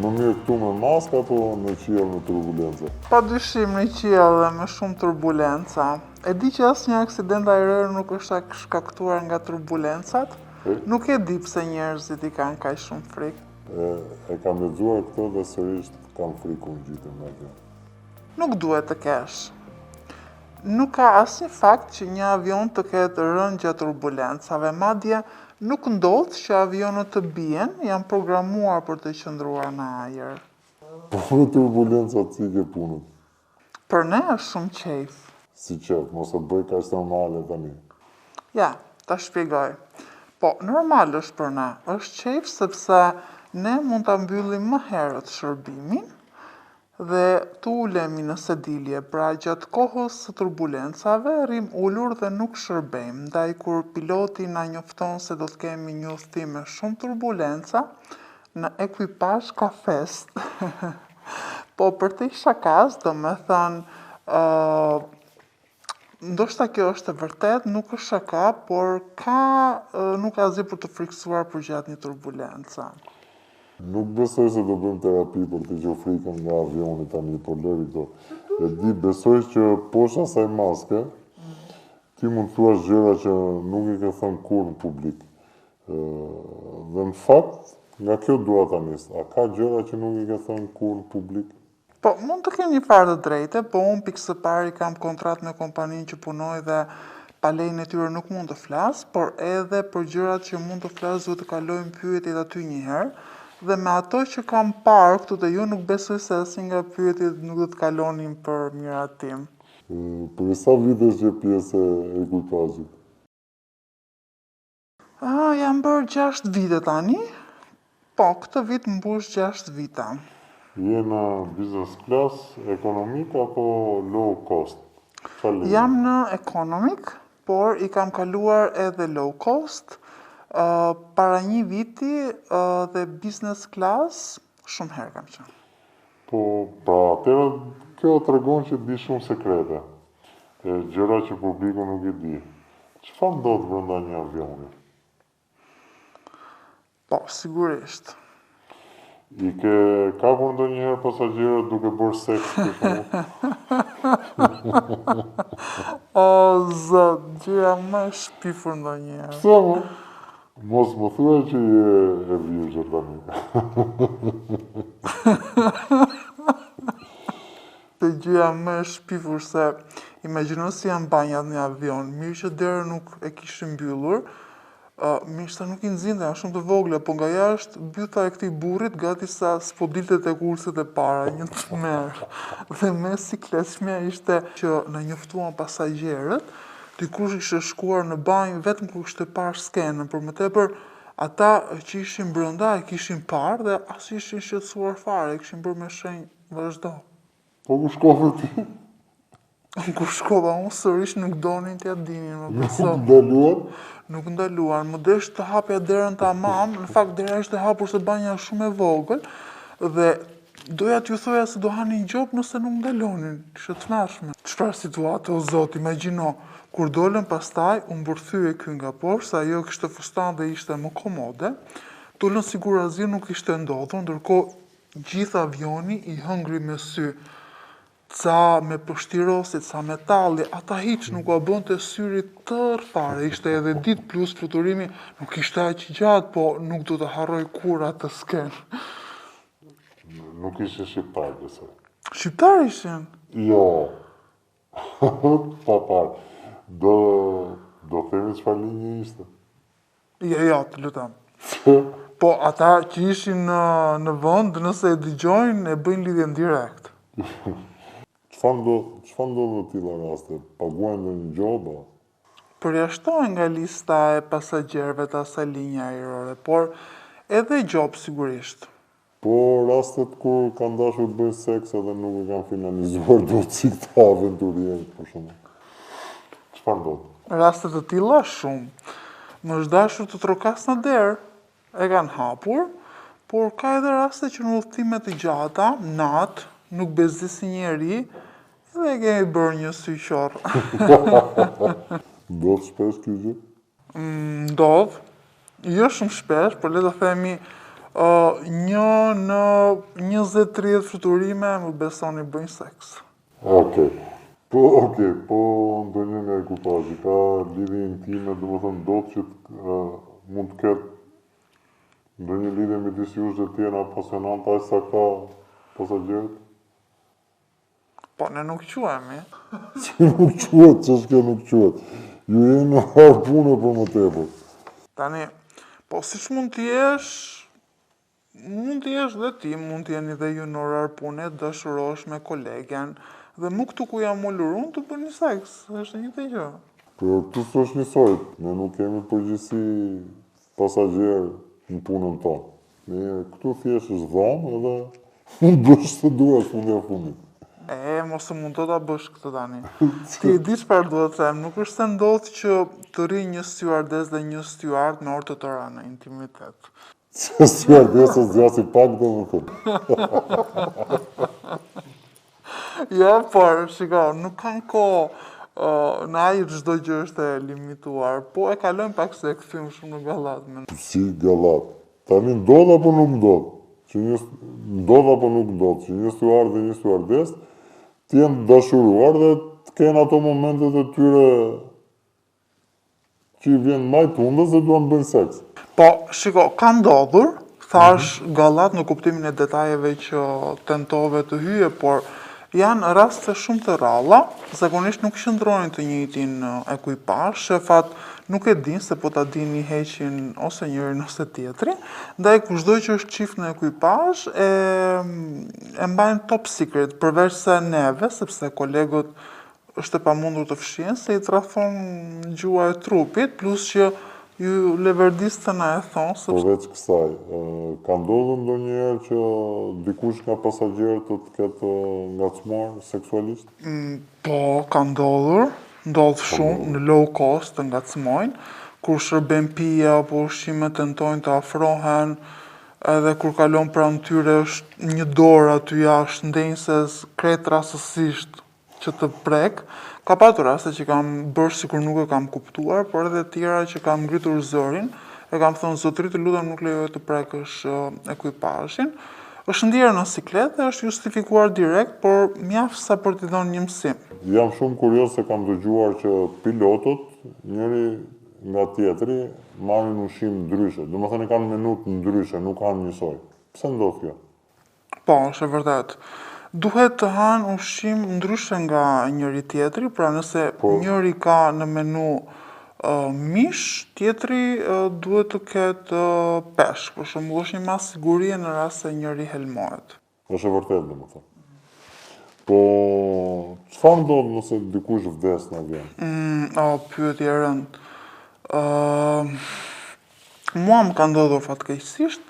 më mirë këtu me maska apo në qiell me turbulenca? Padyshim në qiell dhe me shumë turbulenca. E di që asnjë aksident ajror nuk është shkaktuar nga turbulencat. Nuk e di pse njerëzit i kanë kaq shumë frikë. E kam lexuar këtë dhe sërish kam frikë unë gjithë me atë. Nuk duhet të kesh. Nuk ka asnjë fakt që një avion të ketë rënë gjatë turbulencave, madje nuk ndodh që avionët të bien, janë programuar për të qëndruar në ajër. Po me turbulencat si ke punët? Për ne është shumë qejf. Si qef, mos e bëj kaq normale tani. Ja, ta shpjegoj. Po, normal është për ne. Është qejf sepse ne mund ta mbyllim më herët shërbimin dhe të ulemi në sedilje, pra gjatë kohës së turbulencave rrim ulur dhe nuk shërbejmë, ndaj kur piloti na njofton se do të kemi një udhëtim me shumë turbulenca, në ekuipazh ka fest. Po për të shakas, do me thënë, ndoshta kjo është e vërtet, nuk është shaka, por nuk ka asgjë për të frikësuar për gjatë një turbulenca. Nuk besoj se do bëjmë terapi për të gjë frikën nga avioni tani, por lëri këto. E di, besoj që poshtë asaj maske, ti mund të thuash gjëra që nuk i ke thënë kur në publik. Dhe në fakt, nga kjo dua ta nis. A ka gjëra që nuk i ke thënë kur në publik? Po, mund të kemë një farë të drejte, po unë pikë së pari kam kontrat me kompaninë që punoj dhe pa lejen e tyre nuk mund të flas, por edhe për gjërat që mund të flas duhet të kalojmë pyetjet aty një herë. Dhe me ato që kam parë këtu te ju nuk besoj se asnjë nga pyetjet nuk do të kalonin për miratim. Për sa vitesh që pjesë e ekuipazhit? Jam bërë 6 vite tani. Po, këtë vit mbush 6 vite. Je në business class, ekonomik apo low cost? Jam në economic, por i kam kaluar edhe low cost. Para një viti dhe business class shumë herë kam qenë. Po, pra atëherë kjo tregon që di shumë sekrete. Gjëra që publiku nuk i di. Çfarë ndodh brenda një avioni? Po, sigurisht. I ke kapur ndonjëherë pasagjerët duke bërë seks për shkakun? O zot, gjëja më e shpifur ndonjëherë. Pse mo? Mos më thuaj që je e virgjër tani. Të gjëja më e shpifur se imagjino si janë banjat në avion, mirë që derën nuk e kishin mbyllur, mirë se nuk i nxinte, janë shumë të vogla, po nga jashtë byta e këtij burrit gati sa s'po dilte tek ulset e para, një tmerr. Dhe me sikletshmja ishte që na njoftuan pasagjerët, dikush ishte shkuar në banjë vetëm kur kishte parë skenën, por më tepër ata që ishin brenda e kishin parë dhe as ishin shqetësuar fare, e kishin bërë me shenjë vazhdo. Po ku shkove ti? Kur shkova unë sërish nuk donin t'ja dinin, më beso. Nuk ndaluan? Nuk ndaluan, më desh të hapja derën tamam, në fakt dera ishte hapur se banja është shumë e vogël dhe doja t'ju thoja se do hanin gjop nëse nuk ndalonin, ishte të tmerrshme. Çfarë situate o zot, imagjino. Kur dolën pastaj, unë bërthye ky nga poshtë, sa ajo kishte fustan dhe ishte më komode, dolën sigur asgjë nuk ishte ndodhur, ndërkohë gjithë avioni i hëngri me sy. Ca me pështirosit, ca metalli, ata hiç nuk u bënte syri tërë fare, ishte edhe ditë plus fluturimi, nuk ishte aq gjatë, po nuk do të harroj kur atë skenë. Nuk ishin shqiptar, besoj. Shqiptar ishin? Jo. Pa parë. Do themi çfarë linje ishte? Jo, të lutem. Po ata që ishin në vend, nëse e dëgjojnë, e bëjnë lidhjen direkt. Çfarë ndodh në tilla raste? Paguajnë ndonjë gjoba? Përjashtohen nga lista e pasagjerëve të asaj linje ajrore, por edhe gjop sigurisht. Po rastet kur kanë dashur të bëjnë seks edhe nuk e kanë finalizuar dot si këta aventurierë, për shembull. Çfarë ndodh? Raste të tilla shumë. Më është dashur të trokas në derë, e kanë hapur, por ka edhe raste që në udhëtime të gjata, natë, nuk bezdisi njeri, dhe e kemi bërë një sy qorr. Ndodh shpesh ky gjë? Ndodh. Jo shumë shpesh, por le të themi Një në 20-30 fluturime më besoni bëjnë seks. Okej. Po ndonjë nga ekipazhi ka lidhje intime, domethënë do që mund të ketë ndonjë lidhje midis jush dhe tjera apasionante aq sa ka pasagjerët? Po, ne nuk quhemi. Që nuk quhet, ç'është kjo nuk quhet? Ju jeni në harpune për më tepër. Tani, po siç mund të jesh dhe ti, mund të jeni dhe ju në orar pune, dashurosh me kolegen, dhe mu këtu ku jam ullur unë të bëni seks, është një të gjë. Por këtu s'është njësoj, ne nuk kemi përgjithësi pasagjerë në punën tonë. Ne këtu thjesht është dhomë edhe mund bësh të duash fundi e fundit. Mos e mund të ta bësh këtë tani. Ti di çfarë duhet të them, nuk është se ndodh që të ri një stewardess dhe një steward me orë të tëra në intimitet. Se stewardessa zgjasi pak domethënë. Jo, por, shiko, nuk kanë kohë, në ajër çdo gjë është e limituar, po e kalojmë pak se e kthym shumë në gallat. Si gallat? Tani ndodh apo nuk ndodh? Ndodh apo nuk ndodh? Që një steward dhe një stewardess të jenë dashuruar dhe të kenë ato momentet e tyre që i vjen maj tundës dhe duan të bëjnë seks. Po, shiko, ka ndodhur, thash gallat në kuptimin e detajeve që tentove të hyje, por janë raste shumë të rralla, zakonisht nuk qëndrojnë të njëjtin ekuipazh, shefat nuk e din se po ta dini heqin ose njërin ose tjetri, ndaj kushdo që është qift në ekuipazh e mbajnë top secret, përveç se neve, sepse kolegët është e pamundur të fshihen se i tradhon gjua e trupit, plus që ju leverdiste na e thonë. Përveç kësaj, ka ndodhur ndonjëherë që dikush nga pasagjerët të ketë ngacmuar seksualisht? Po, ka ndodhur. Ndodh shumë në low cost të ngacmojnë, kur shërben pije apo ushqime tentojnë të afrohen, edhe kur kalon pranë tyre është një dorë aty jashtë ndenjses krejt rastësisht që të prek. Ka patur raste që kam bërë sikur nuk e kam kuptuar, por edhe tjera që kam ngritur zërin, e kam thënë zotëri të lutem nuk lejohet të prekësh ekuipazhin. Është ndjerë në siklet dhe është justifikuar direkt, por mjaft sa për t'i dhënë një mësim. Jam shumë kurioz se kam dëgjuar që pilotët, njëri nga tjetri, marrin ushqim ndryshe. Domethënë kanë menutë ndryshe, nuk kanë njësoj. Pse ndodh kjo? Po, është e vërtet. Duhet të hanë ushqim ndryshe nga njëri tjetri, pra nëse njëri ka në menu mish, tjetri duhet të ketë peshk, për shembull është një mas sigurie në rast se njëri helmohet. Është e vërtetë domethënë. Po, çfarë ndodh nëse dikush vdes në avion? Pyetje e rëndë. Mua më ka ndodhur fatkeqësisht,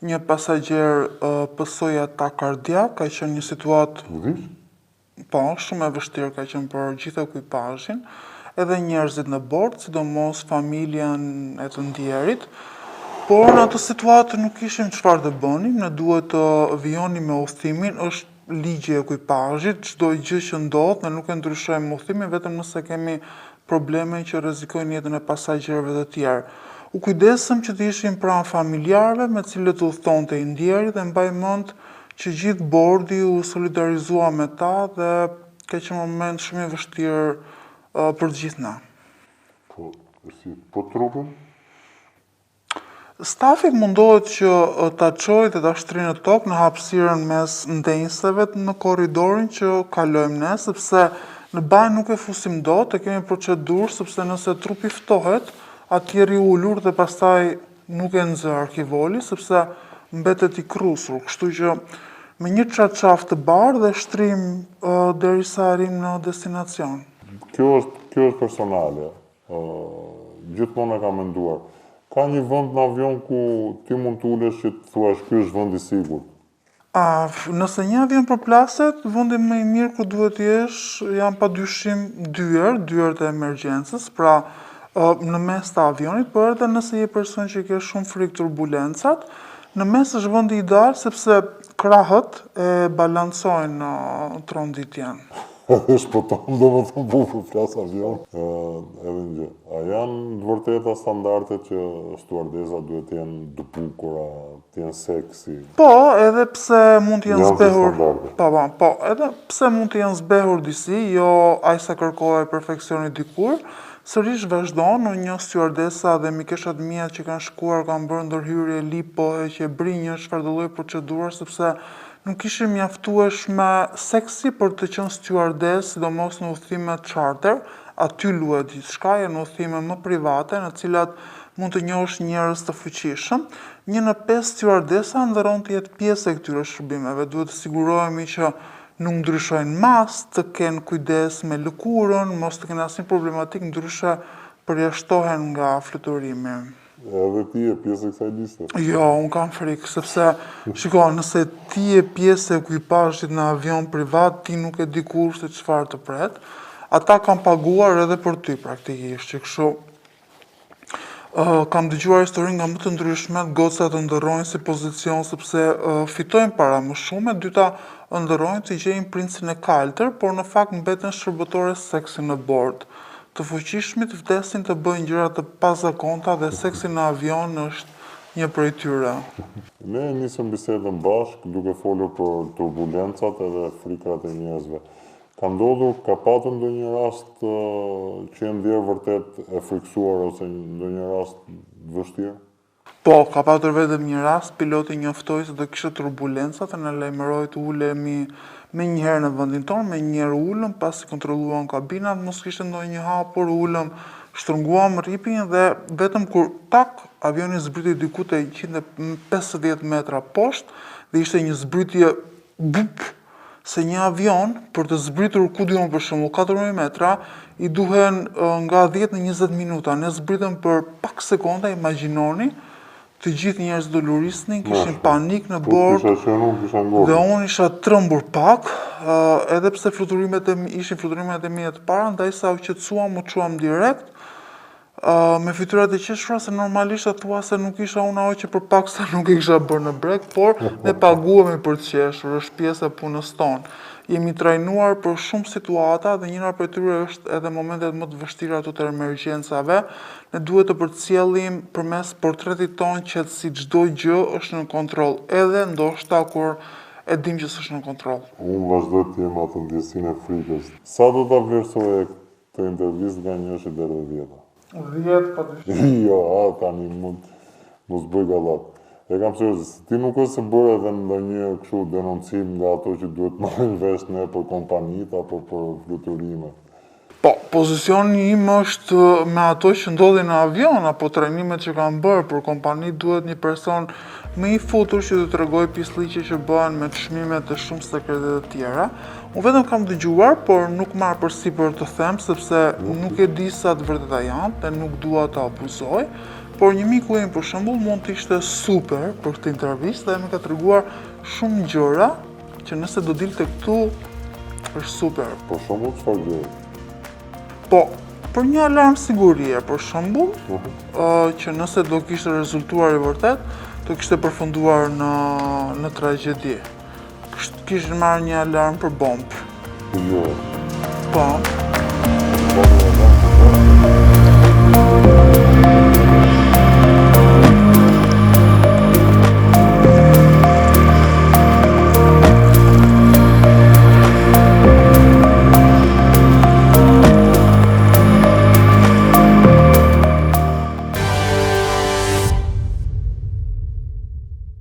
një pasagjer pësoi atak kardiak, ka qenë një situatë po, shumë e vështirë ka qenë për gjithë ekuipazhin, edhe njerëzit në bord, sidomos familjen e të ndjerit, por në atë situatë nuk ishim çfarë të bënim, ne duhet të vijonim me udhëtimin, është ligji i ekuipazhit, çdo gjë që ndodh, ne nuk e ndryshojmë udhëtimin vetëm nëse kemi probleme që rrezikojnë jetën e pasagjerëve të tjerë. U kujdesëm që të ishim pranë familjarëve me cilët udhëtonte i ndjeri dhe mbaj mend që gjithë bordi u solidarizua me ta dhe ka qenë moment shumë i vështirë për gjithë na. Po trupin? Stafi mundohet që ta çojë dhe ta shtrinë në tokë në hapësirën mes ndenjseve në korridorin që kalojmë ne, sepse në banjë nuk e fusim dot, e kemi procedurë sepse nëse trupi ftohet, atjeri ullur dhe pastaj nuk e nxë arkivoli, sepse mbetet i krusur, kështu që me një çarçaf të bardhë dhe shtrim derisa arrim në destinacion. Kjo është personale. Gjithmonë e kam menduar. Ka një vend në avion ku ti mund të ulesh që të thuash ky është vendi i sigurt. Nëse një avion përplaset, vendi më i mirë ku duhet të jesh janë padyshim dyert e emergjencës, pra në mes të avionit, por edhe nëse je person që ke shumë frikë turbulencat, në mes është vendi ideal sepse krahët e balancojnë tronditjen. Edhe shpëton do më thëmë për flas avion. Edhe një gjë. A janë të vërteta standarde që stuardesa duhet të jenë të bukura, të jenë seksi? Po, edhe pse mund të jenë zbehur. Standarde. Po, edhe pse mund të jenë zbehur disi, jo aq sa kërkohet perfeksioni dikur, sërish vazhdon në një stuardesa dhe mikeshat mia që kanë shkuar kanë bërë ndërhyrje lipo e që brinjë çfarë do lloj procedurë sepse nuk ishim mjaftueshme seksi për të qenë stewardess, sidomos në udhëtime charter, aty luhet gjithçka, janë udhëtime më private në të cilat mund të njohësh njerëz të fuqishëm. 1 në 5 stewardesa ndërron të jetë pjesë e këtyre shërbimeve. Duhet të sigurohemi që nuk ndryshojnë mas, të kenë kujdes me lëkurën, mos të kenë asnjë problematik, ndryshe përjashtohen nga fluturimi. Edhe ti e pjesë e kësaj liste? Jo, unë kam frikë, sepse, shiko, nëse ti e pjesë e ekipazhit në avion privat, ti nuk e di kur se çfarë të pret. Ata kanë paguar edhe për ty, praktikisht, që kështu. Kam dëgjuar histori nga më të ndryshmet, gocat të ndërrojnë si pozicion sepse fitojnë para më shumë, e dyta ndërrojnë të gjejnë princin e kaltër, por në fakt mbeten shërbëtore seksi në bord. Të fuqishmit vdesin të bëjnë gjëra të pazakonta dhe seksi në avion është një prej tyre. Ne nisëm bisedën bashkë duke folur për turbulencat edhe frikrat e njerëzve. Ka ndodhur, ka patur ndonjë rast që e ndjerë vërtet e friksuar ose ndonjë rast vështirë? Po, ka patur vetëm një rast, piloti njoftoi se do kishte turbulenca dhe na lajmëroi të ulemi me njëherë në vendin tonë, me njëherë ulëm, pasi kontrolluan kabinat, mos kishte ndonjë hapur, ulëm, shtrënguam ripin dhe vetëm kur tak, avioni zbriti diku te 150 metra poshtë dhe ishte një zbritje bup, se një avion për të zbritur ku diun për shembull 4000 metra i duhen nga 10 në 20 minuta. Ne zbritëm për pak sekonda, imagjinoni, të gjithë njerëz do lurisnin, kishin panik në bord, dhe unë isha trembur pak, edhe pse ishin fluturimet e mia të para, ndaj sa u qetësuam, u çuam direkt, me fytyrat e qeshura se normalisht thua se nuk isha unë ajo që përpaksa nuk e kisha bërë në brek, por ne paguhemi për të qeshur, është pjesë e punës tonë. Jemi trajnuar për shumë situata dhe njëra prej tyre është edhe momentet më të vështira të emergjencave. Ne duhet të përcjellim përmes portretit tonë që si çdo gjë është në kontroll, edhe ndoshta kur e dim që s'është në kontroll. Unë vazhdoj të jem atë ndjesinë e frikës. Sa do ta vlerësoje këtë intervistë nga 1 deri në 10? 10 padyshim. Jo, tani mos bëj gallat. E kam seriozisht, ti nuk është se bërë edhe ndonjë kështu denoncim nga ato që duhet marrin vesh ne për kompanitë apo për fluturimet? Po, pozicioni im është me ato që ndodhin në avion apo trajnimet që kanë bërë për kompanitë duhet një person më i futur që të tregoj pisliqe që bëhen me çmimet e shumë sekrete të tjera. Unë vetëm kam dëgjuar, por nuk marr përsipër të them sepse nuk e di sa të vërteta janë dhe nuk dua ta abuzoj. Por një miku im për shembull mund të ishte super për këtë intervistë dhe më ka treguar shumë gjëra që nëse do dilte këtu është super. Për shembull çfarë gjë? Po, për një alarm sigurie për shembull, që nëse do kishte rezultuar i vërtet, do kishte përfunduar në tragjedi. Kishin marrë një alarm për bombë. Jo. Po.